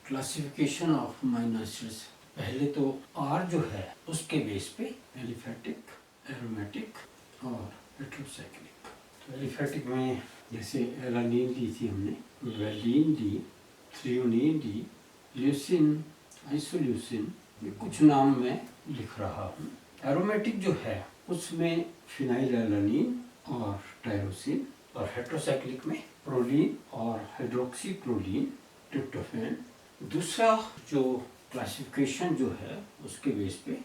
Classification of amino acids. पहले तो are जो है उसके बेस पे एलिफेटिक, एरोमेटिक और हेट्रोसाइक्लिक। तो एलिफेटिक में जैसे एलानीन ली थी हमने, वेलिन ली, थ्रियोनीन ली, ल्यूसिन, आइसोल्यूसिन, ये कुछ नाम मैं लिख रहा हूँ। एरोमेटिक जो है उसमें फिनाइल एलानीन और टायरोसिन, और हेट्रोसाइक्लिक में प्रोलीन और हाइड्रोक्सी प्रोलीन, ट्रिप्टोफैन। दूसरा जो क्लासिफिकेशन जो है उसके बेस पे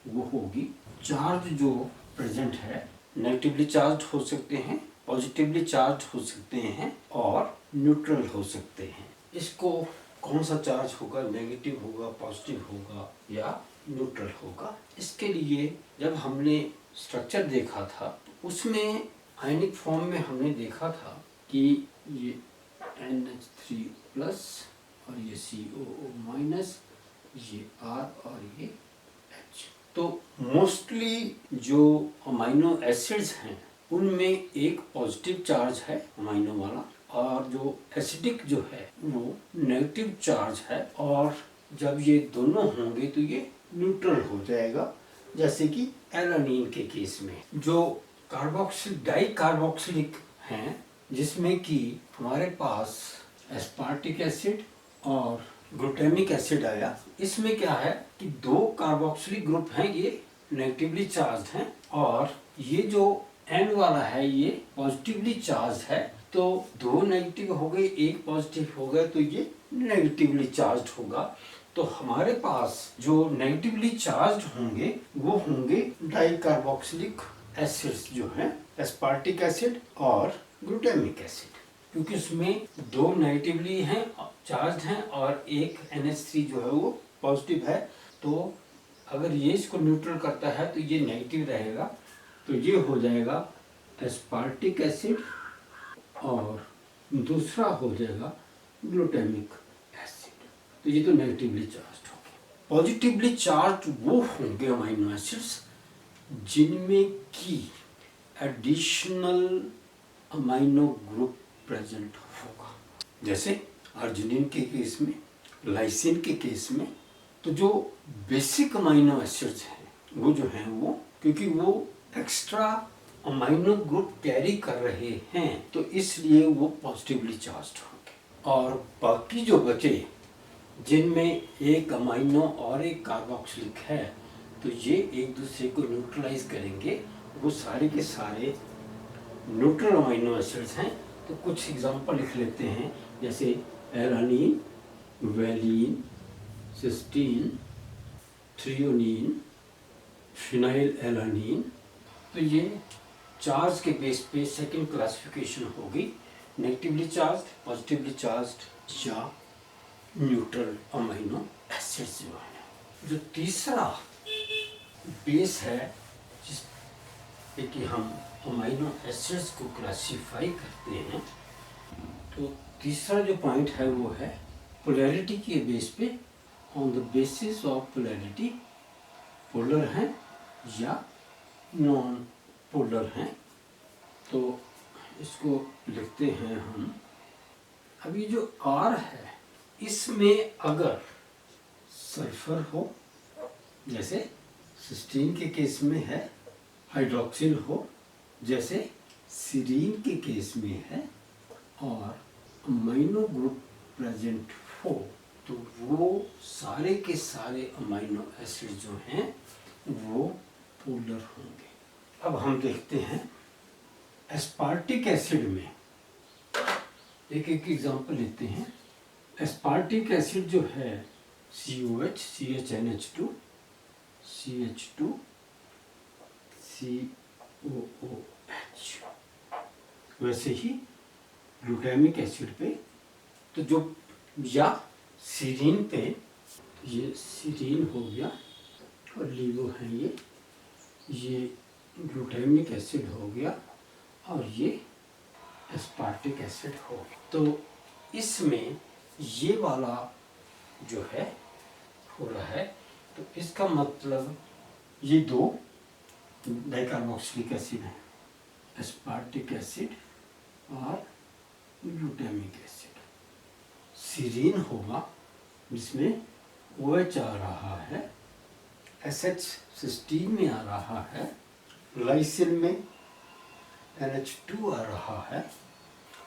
वो होगी चार्ज जो प्रेजेंट है, नेगेटिवली चार्ज हो सकते हैं, पॉजिटिवली चार्ज हो सकते हैं और न्यूट्रल हो सकते हैं। इसको कौन सा चार्ज होगा, नेगेटिव होगा, पॉजिटिव होगा या न्यूट्रल होगा, इसके लिए जब हमने स्ट्रक्चर देखा था उसमें आयनिक फॉर्म में हमने देखा था कि ये NH3 प्लस और ये COO माइनस, ये R और ये H। तो मोस्टली जो अमीनो एसिड्स हैं उनमें एक पॉजिटिव चार्ज है अमीनो वाला, और जो एसिडिक जो है वो नेगेटिव चार्ज है, और जब ये दोनों होंगे तो ये न्यूट्रल हो जाएगा। जैसे कि एलानीन के केस में जो कार्बोक्सिल डाई कार्बोक्सिलिक हैं, जिसमें कि हमारे पास एस्पार्टिक एसिड और ग्लूटामिक एसिड आया, इसमें क्या है कि दो कार्बोक्सिलिक ग्रुप हैं, ये नेगेटिवली चार्ज हैं, और ये जो N वाला है ये पॉजिटिवली चार्ज है। तो दो नेगेटिव हो गए, एक पॉजिटिव हो गया, तो ये नेगेटिवली चार्ज होगा। तो हमारे पास जो नेगेटिवली चार्ज होंगे वो होंगे डाई कार्बोक्सिलिक एसिड्स जो हैं, एस्पार्टिक एसिड और ग्लूटामिक एसिड, क्योंकि उसमें दो नेगेटिवली हैं चार्ज हैं और एक NH3 जो है वो पॉजिटिव है। तो अगर ये इसको न्यूट्रल करता है तो ये नेगेटिव रहेगा, तो ये हो जाएगा एस्पार्टिक एसिड और दूसरा हो जाएगा ग्लूटामिक एसिड। तो ये तो नेगेटिवली चार्ज हो गया। पॉजिटिवली चार्ज वो होंगे अमीनो एसिड्स जिनमें की एडिशनल अमीनो ग्रुप प्रेजेंट होगा, जैसे अर्जिनिन के केस में, लाइसिन के केस में। तो जो बेसिक अमीनो एसिड्स हैं वो जो हैं वो, क्योंकि वो एक्स्ट्रा अमीनो ग्रुप कैरी कर रहे हैं तो इसलिए वो पॉजिटिवली चार्ज्ड होंगे, और बाकी जो बचे जिनमें एक अमीनो और एक कार्बोक्सिलिक है तो ये एक दूसरे को न्यूट्रलाइज करेंगे, वो सारे के सारे न्यूट्रल अमीनो एसिड्स हैं। तो कुछ एग्जांपल लिख लेते हैं, जैसे alanine, valine, cysteine, threonine, phenylalanine. तो ये चार्ज के बेस पे सेकंड क्लासिफिकेशन होगी, नेगेटिवली चार्ज, पॉजिटिवली चार्ज या न्यूट्रल अमीनो एसिड्स जो है। जो तीसरा बेस है जिस पे कि हम अमीनो एसिड्स को क्लासिफाई करते हैं, तो तीसरा जो पॉइंट है वो है पोलैरिटी के बेस पे, on the basis of polarity, polar हैं या नॉन पोलर हैं। तो इसको लिखते हैं हम। अब ये जो R है इसमें अगर सल्फर हो, जैसे सिस्टीन के केस में है, हाइड्रोक्सिल हो जैसे सीरीन के केस में है, और अमीनो ग्रुप प्रेजेंट हो, तो वो सारे के सारे अमीनो एसिड जो हैं वो पोलर होंगे। अब हम देखते हैं एस्पार्टिक एसिड में, एक एक एग्जांपल लेते हैं। एस्पार्टिक एसिड जो है COH, CHNH2, CH2, COOH। वैसे ही ग्लूटामिक एसिड पे तो जो, या सीरीन पे, ये सीरीन हो गया और LIGO है ये ग्लूटामिक एसिड हो गया और ये एस्पार्टिक एसिड हो गया। तो इसमें ये वाला जो है हो रहा है, तो इसका मतलब ये दो डाइकार्बोक्सिलिक एसिड है, एस्पार्टिक एसिड और ग्लूटामिक एसिड। सीरीन होगा जिसमें OH आ रहा है, SH सिस्टीन में आ रहा है, लाइसिन में NH2 आ रहा है।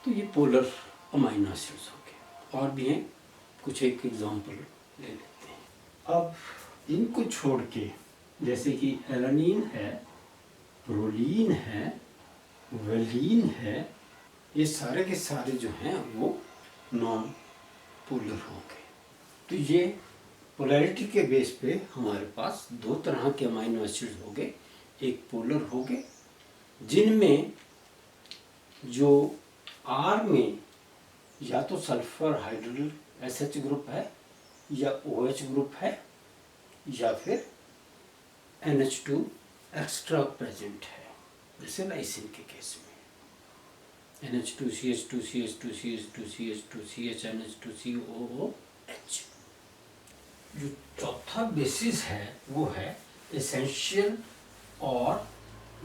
तो ये पोलर अमाइनो एसिड्स हो गए। और भी हैं, कुछ एक एग्जांपल ले लेते हैं। अब इनको छोड़ के जैसे कि एलानिन है, प्रोलीन है, वेलिन है, ये सारे के सारे जो हैं वो नॉन पोलर हो गए। तो ये पोलैरिटी के बेस पे हमारे पास दो तरह के अमाइनो एसिड्स हो गए। एक पोलर हो गए जिनमें जो R में या तो सल्फर हाइड्रोजन SH ग्रुप है या OH ग्रुप है या फिर NH2 एक्स्ट्रा प्रेजेंट है, जैसे लाइसिन के केस में NH2 CH2 CH2 CH2 CH2 CH NH2 COOH। जो चौथा बेसिस है वो है एसेंशियल और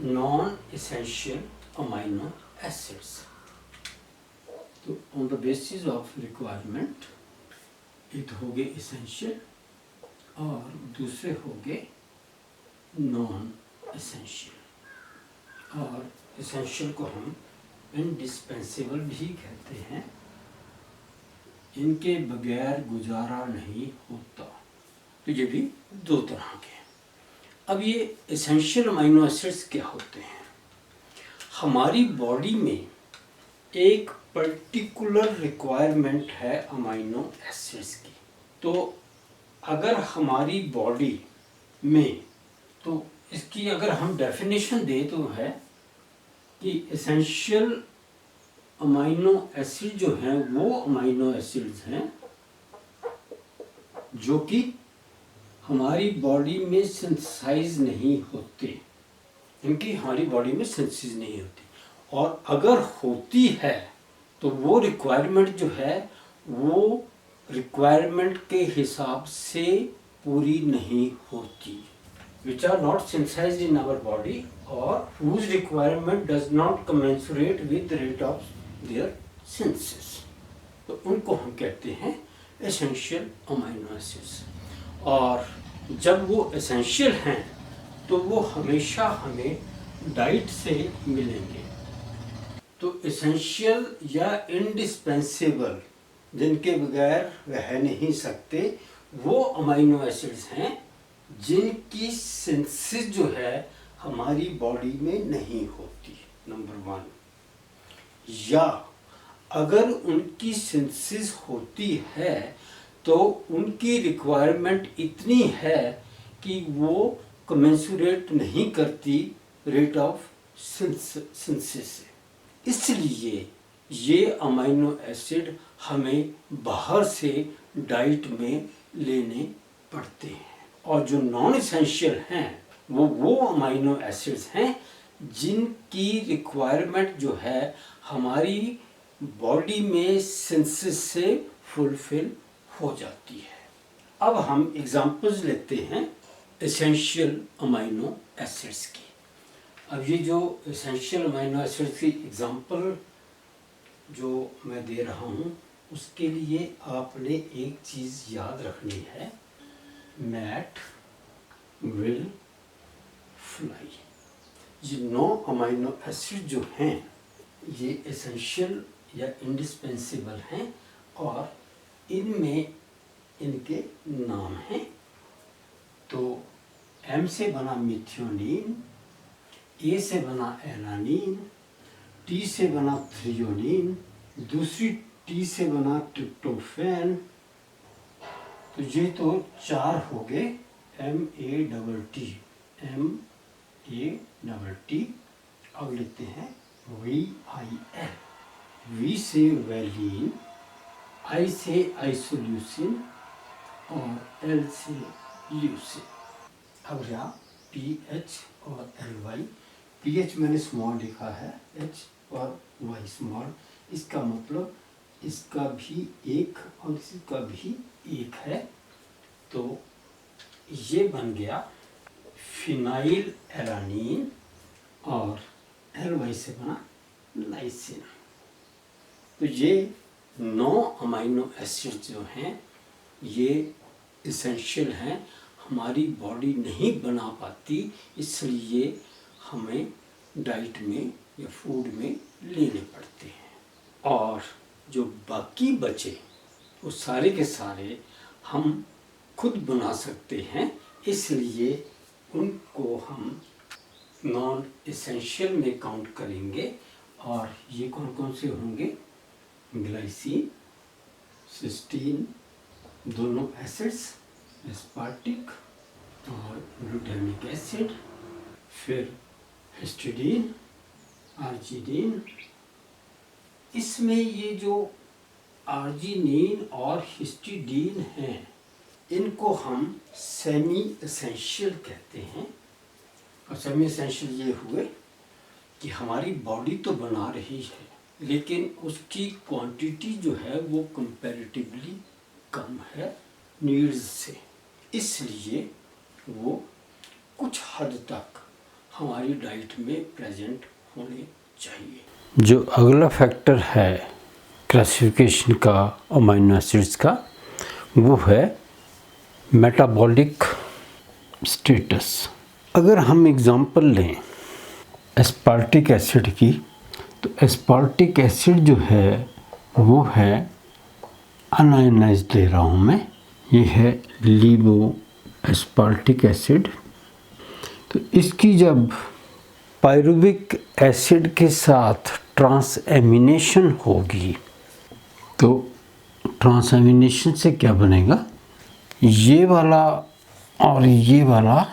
नॉन एसेंशियल अमाइनो एसिड्स। तो on the basis of requirement एक हो गए एसेंशियल और दूसरे हो गए नॉन एसेंशियल। और एसेंशियल को हम इंडिस्पेंसेबल भी कहते हैं, इनके बगैर गुजारा नहीं होता। तो ये भी दो तरह के हैं। अब ये एसेंशियल अमाइनो एसिड्स क्या होते हैं? हमारी बॉडी में एक पर्टिकुलर रिक्वायरमेंट है अमाइनो एसिड्स की। तो अगर हमारी बॉडी में, तो इसकी अगर हम डेफिनेशन दें तो है कि एसेंशियल अमाइनो एसिड जो हैं वो अमाइनो एसिड्स हैं जो कि हमारी बॉडी में सिंथेसाइज नहीं होते, इनकी हमारी बॉडी में सिंथेसिस नहीं होती, और अगर होती है तो वो रिक्वायरमेंट जो है वो रिक्वायरमेंट के हिसाब से पूरी नहीं होती, which are not synthesized in our body or whose requirement does not commensurate with the rate of their synthesis। तो उनको हम कहते हैं एसेंशियल अमाइनो एसिड्स। और जब वो एसेंशियल हैं तो वो हमेशा हमें डाइट से मिलेंगे। तो एसेंशियल या इंडिस्पेंसेबल, जिनके बगैर रह नहीं सकते, वो अमाइनो एसिड्स हैं जिनकी सिंथेसिस जो है हमारी बॉडी में नहीं होती, नंबर 1। या अगर उनकी सिंथेसिस होती है तो उनकी रिक्वायरमेंट इतनी है कि वो कमेंसुरेट नहीं करती रेट ऑफ सिंथेसिस से। इसलिए ये अमाइनो एसिड हमें बाहर से डाइट में लेने पड़ते हैं। और जो नॉन एसेंशियल हैं वो अमाइनो एसिड्स हैं जिनकी रिक्वायरमेंट जो है हमारी बॉडी में सिंथेसिस से फुलफिल हो जाती है। अब हम एग्जांपल्स लेते हैं एसेंशियल अमाइनो एसिड्स की। अब ये जो एसेंशियल अमाइनो एसिड्स की एग्जांपल जो मैं दे रहा हूँ उसके लिए आपने एक चीज़ याद रखनी है, मैट विल फ्लाई। ये 9 अमाइनो एसिड जो हैं ये एसेंशियल या इंडिस्पेंसेबल हैं और इनमें इनके नाम हैं। तो M से बना मिथियोनिन, A से बना एलानिन, T से बना थ्रियोनिन, दूसरी T से बना ट्रिप्टोफैन। तो ये तो 4 हो गए MATT। अब लेते हैं VIL। V से वैलिन, I से आइसोल्यूसिन और L से ल्यूसिन। अब यहाँ PH और LY। PH मैंने स्मॉल लिखा है, H और Y स्मॉल। इसका मतलब इसका भी एक और इसका भी एक है। तो ये बन गया फिनाइल एलानिन और LY से बना लाइसिन। तो ये 9 अमाइनो एसिड जो हैं ये इसेंशियल हैं, हमारी बॉडी नहीं बना पाती, इसलिए हमें डाइट में या फूड में लेने पड़ते हैं। और जो बाकी बचे वो सारे के सारे हम खुद बना सकते हैं, इसलिए उनको हम नॉन एसेंशियल में काउंट करेंगे। और ये कौन कौन से होंगे? ग्लाइसिन, सिस्टीन, दोनों एसिड्स, एस्पार्टिक और ग्लूटामिक एसिड, फिर हिस्टिडीन, आर्जिनिन। इसमें ये जो आर्जिनिन और हिस्टिडीन हैं, इनको हम सेमी एसेंशियल कहते हैं। और सेमी एसेंशियल ये हुए कि हमारी बॉडी तो बना रही है, लेकिन उसकी क्वांटिटी जो है वो कंपैरेटिवली कम है नीड्स से, इसलिए वो कुछ हद तक हमारी डाइट में प्रेजेंट होने चाहिए। जो अगला फैक्टर है क्लासिफिकेशन का अमीनो एसिड्स का, वो है मेटाबॉलिक स्टेटस। अगर हम एग्जांपल लें एस्पार्टिक एसिड की, तो एस्पार्टिक एसिड जो है वो है अनआयनाइज्ड ले रहा हूँ मैं, ये है लीवो एस्पार्टिक एसिड। तो इसकी जब पायरुविक एसिड के साथ ट्रांसएमिनेशन होगी, तो ट्रांसएमिनेशन से क्या बनेगा? ये वाला और ये वाला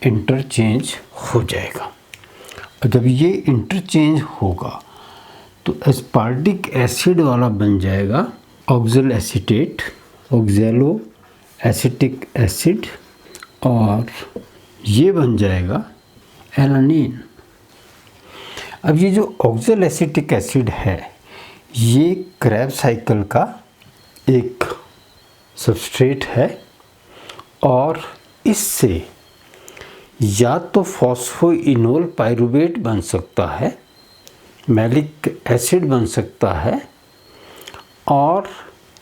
इंटरचेंज हो जाएगा। और जब ये इंटरचेंज होगा तो एस्पार्टिक एसिड वाला बन जाएगा oxalo acetate, oxalo acetic acid, और ये बन जाएगा एलानिन। अब ये जो ऑक्सैलो एसिटिक एसिड है, ये क्रेब्स साइकिल का एक सबस्ट्रेट है, और इससे या तो फॉस्फोइनोल पाइरुवेट बन सकता है, मैलिक एसिड बन सकता है, और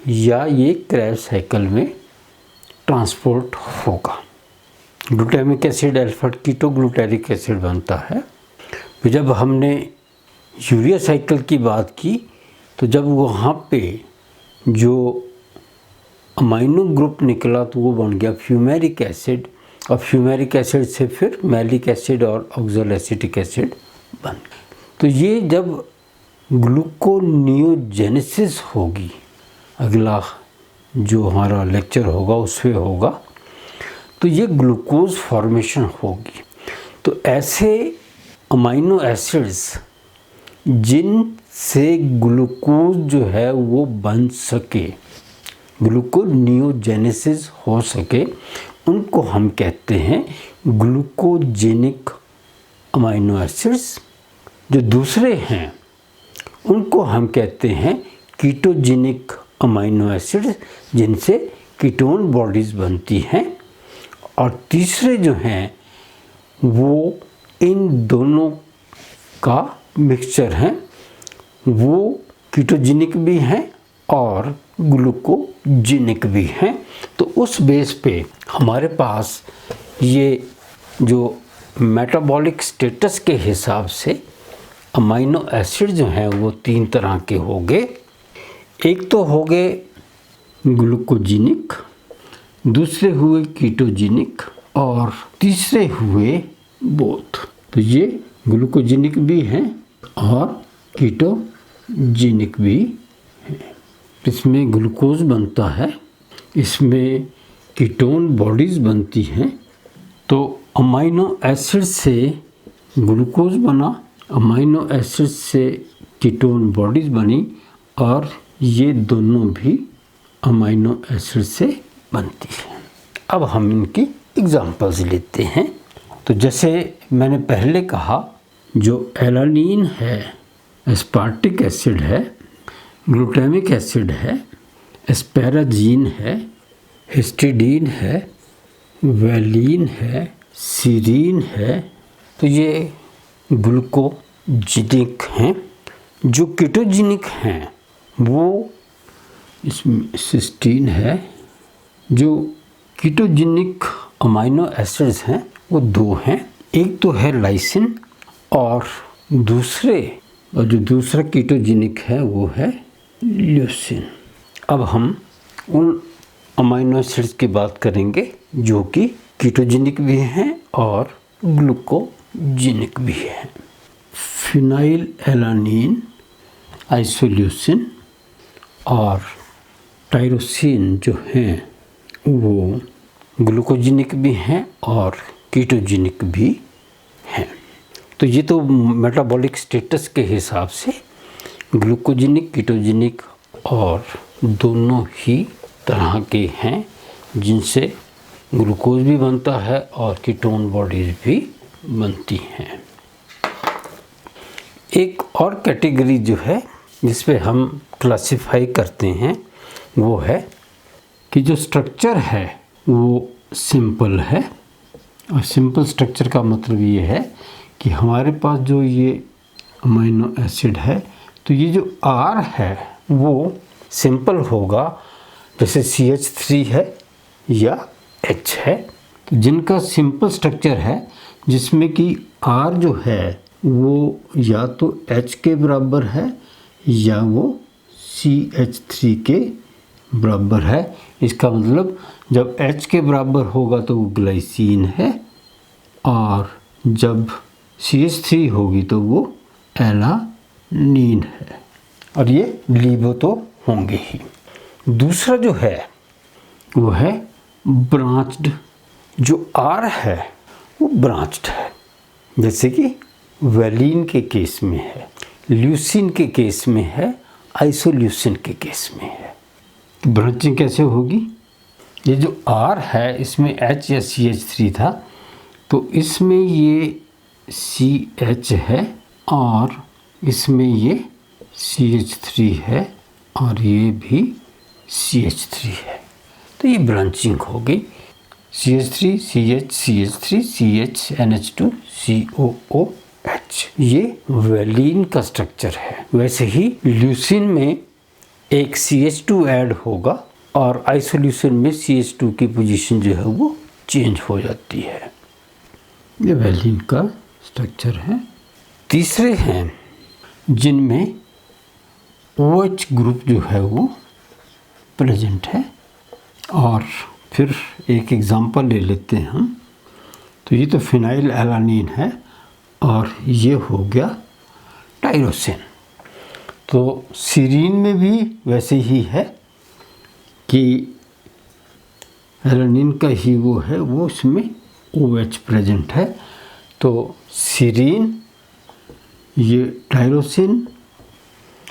या ये क्रेब्स साइकिल में ट्रांसपोर्ट होगा। Glutamic acid alpha keto glutaric acid बनता है। फिर जब हमने यूरिया साइकिल की बात की, तो जब वहाँ पे जो अमाइनो ग्रुप निकला तो वो बन गया फ्यूमेरिक एसिड, और फ्यूमेरिक एसिड से फिर मैलिक एसिड और ऑक्सैलो एसिटिक एसिड बन गए। तो ये जब ग्लूकोनियोजेनेसिस होगी, अगला जो हमारा लेक्चर होगा उसमें होगा, तो ये ग्लूकोज फॉर्मेशन होगी। तो ऐसे अमाइनो एसिड्स जिनसे ग्लूकोज जो है वो बन सके, ग्लूकोनियोजेनेसिस हो सके, उनको हम कहते हैं ग्लूकोजेनिक अमाइनो एसिड्स। जो दूसरे हैं उनको हम कहते हैं कीटोजेनिक अमाइनो एसिड्स, जिनसे कीटोन बॉडीज़ बनती हैं। और तीसरे जो हैं वो इन दोनों का मिक्सचर हैं, वो कीटोजेनिक भी हैं और ग्लूकोजेनिक भी हैं। तो उस बेस पे हमारे पास ये जो मेटाबॉलिक स्टेटस के हिसाब से अमाइनो एसिड जो हैं वो तीन तरह के हो गए। एक तो हो गए ग्लूकोजेनिक, दूसरे हुए कीटोजेनिक, और तीसरे हुए बोथ। तो ये ग्लूकोजेनिक भी हैं और कीटोजेनिक भी हैं। इसमें ग्लूकोज बनता है, इसमें कीटोन बॉडीज़ बनती हैं। तो अमाइनो एसिड से ग्लूकोज बना, अमाइनो एसिड से कीटोन बॉडीज़ बनी, और ये दोनों भी अमाइनो एसिड से बनती है। अब हम इनकी एग्जांपल्स लेते हैं। तो जैसे मैंने पहले कहा, जो एलानिन है, एस्पार्टिक एसिड है, ग्लूटामिक एसिड है, एस्पैराजीन है, हिस्टिडीन है, वैलीन है, सीरीन है। तो ये ग्लूकोजेनिक हैं। जो कीटोजेनिक हैं वो इसमें सिस्टीन है, जो कीटोजेनिक अमाइनो एसिड्स हैं वो दो हैं, एक तो है लाइसिन और जो दूसरा कीटोजेनिक है वो है ल्यूसीन। अब हम उन अमाइनो एसिड्स की बात करेंगे जो कि कीटोजेनिक भी हैं और ग्लूकोजेनिक भी हैं। फिनाइल एलानिन, आइसोल्यूसिन और टायरोसिन जो हैं वो ग्लूकोजेनिक भी हैं और कीटोजेनिक भी हैं। तो ये तो मेटाबॉलिक स्टेटस के हिसाब से ग्लूकोजेनिक, कीटोजेनिक और दोनों ही तरह के हैं जिनसे ग्लूकोज भी बनता है और कीटोन बॉडीज भी बनती हैं। एक और कैटेगरी जो है जिस पे हम क्लासिफाई करते हैं वो है कि जो स्ट्रक्चर है वो सिंपल है। और सिंपल स्ट्रक्चर का मतलब ये है कि हमारे पास जो ये अमीनो एसिड है तो ये जो R है वो सिंपल होगा, जैसे CH3 है या H है। तो जिनका सिंपल स्ट्रक्चर है जिसमें कि R जो है वो या तो H के बराबर है या वो CH3 के बराबर है। इसका मतलब जब H के बराबर होगा तो वो ग्लाइसिन है और जब CH3 होगी तो वो एलानीन है, और ये लीवो तो होंगे ही। दूसरा जो है वो है ब्रांच्ड। जो R है वो ब्रांच्ड है, जैसे कि वैलिन के केस में है, ल्यूसीन के केस में है, आइसोल्यूसिन के केस में है। ब्रांचिंग कैसे होगी? ये जो R है इसमें H या CH3 था तो इसमें ये CH है और इसमें ये CH3 है और ये भी CH3 है, तो ये ब्रांचिंग हो गई। CH3 CH CH3 CH NH2 COOH, ये वैलिन का स्ट्रक्चर है। वैसे ही ल्यूसीन में एक CH2 ऐड होगा और आइसोल्यूसिन में CH2 की पोजीशन जो है वो चेंज हो जाती है। ये वैलिन का स्ट्रक्चर है। तीसरे हैं जिनमें OH ग्रुप जो है वो प्रेजेंट है। और फिर एक एग्जांपल ले लेते हैं हम। तो ये तो फिनाइल एलानिन है और ये हो गया टायरोसिन। तो सीरीन में भी वैसे ही है कि एलानिन का ही वो है, वो इसमें OH प्रेजेंट है। तो सीरीन, ये टायरोसिन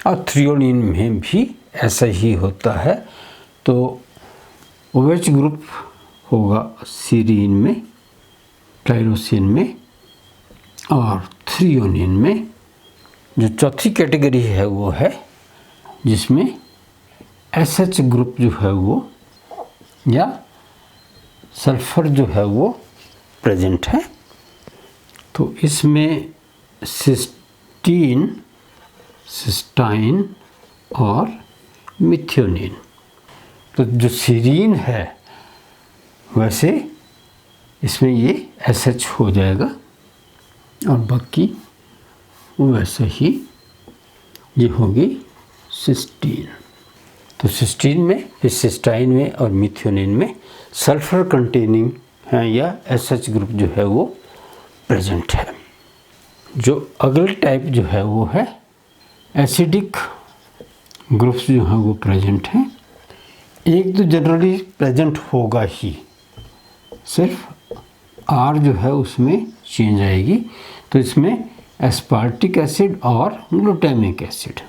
और थ्रियोनिन में भी ऐसा ही होता है। तो OH ग्रुप होगा सीरीन में, टायरोसिन में और थ्रियोनिन में। जो चौथी कैटेगरी है वो है जिसमें SH ग्रुप जो है वो या सल्फर जो है वो प्रेजेंट है। तो इसमें सिस्टीन, सिस्टाइन और मिथ्योनिन। तो जो सीरीन है वैसे इसमें ये SH हो जाएगा और बाकी वैसे ही ये होगी सिस्टीन। तो सिस्टीन में, फिर सिस्टाइन में और मिथ्योनिन में सल्फर कंटेनिंग है या SH ग्रुप जो है वो प्रेजेंट है। जो अगले टाइप जो है वो है एसिडिक ग्रुप्स जो हैं वो प्रेजेंट हैं। एक तो जनरली प्रेजेंट होगा ही, सिर्फ R जो है उसमें चेंज आएगी। तो इसमें एस्पार्टिक एसिड और ग्लूटामिक एसिड।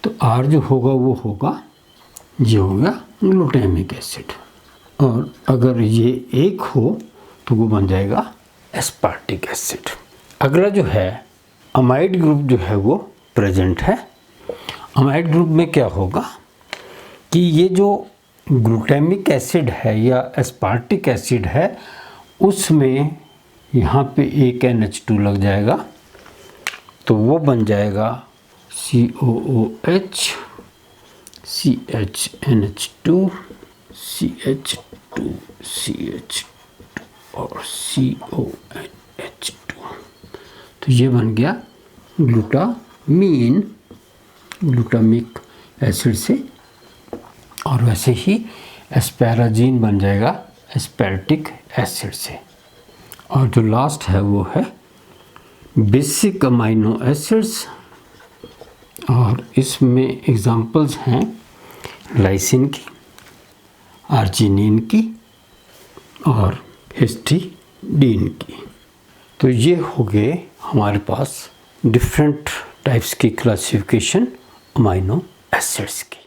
तो R जो होगा वो होगा, ये होगा ग्लूटामिक एसिड, और अगर ये एक हो तो वो बन जाएगा एस्पार्टिक एसिड। अगला जो है अमाइड ग्रुप जो है वो प्रेजेंट है। अमाइड ग्रुप में क्या होगा कि ये जो ग्लूटामिक एसिड है या एस्पार्टिक एसिड है उसमें यहाँ पे एक NH2 लग जाएगा, तो वो बन जाएगा COOH CHNH2 CH2 और CONH2। तो ये बन गया ग्लूटामीन, ग्लूटामिक एसिड से। और वैसे ही एस्पैराजीन बन जाएगा एस्पैरेटिक एसिड से। और जो लास्ट है वो है बेसिक अमाइनो एसिड्स, और इसमें एग्जांपल्स हैं लाइसिन की, आर्जिनिन की और हिस्टिडीन की। तो ये हो गए हमारे पास डिफरेंट टाइप्स की क्लासिफिकेशन अमाइनो एसिड्स की।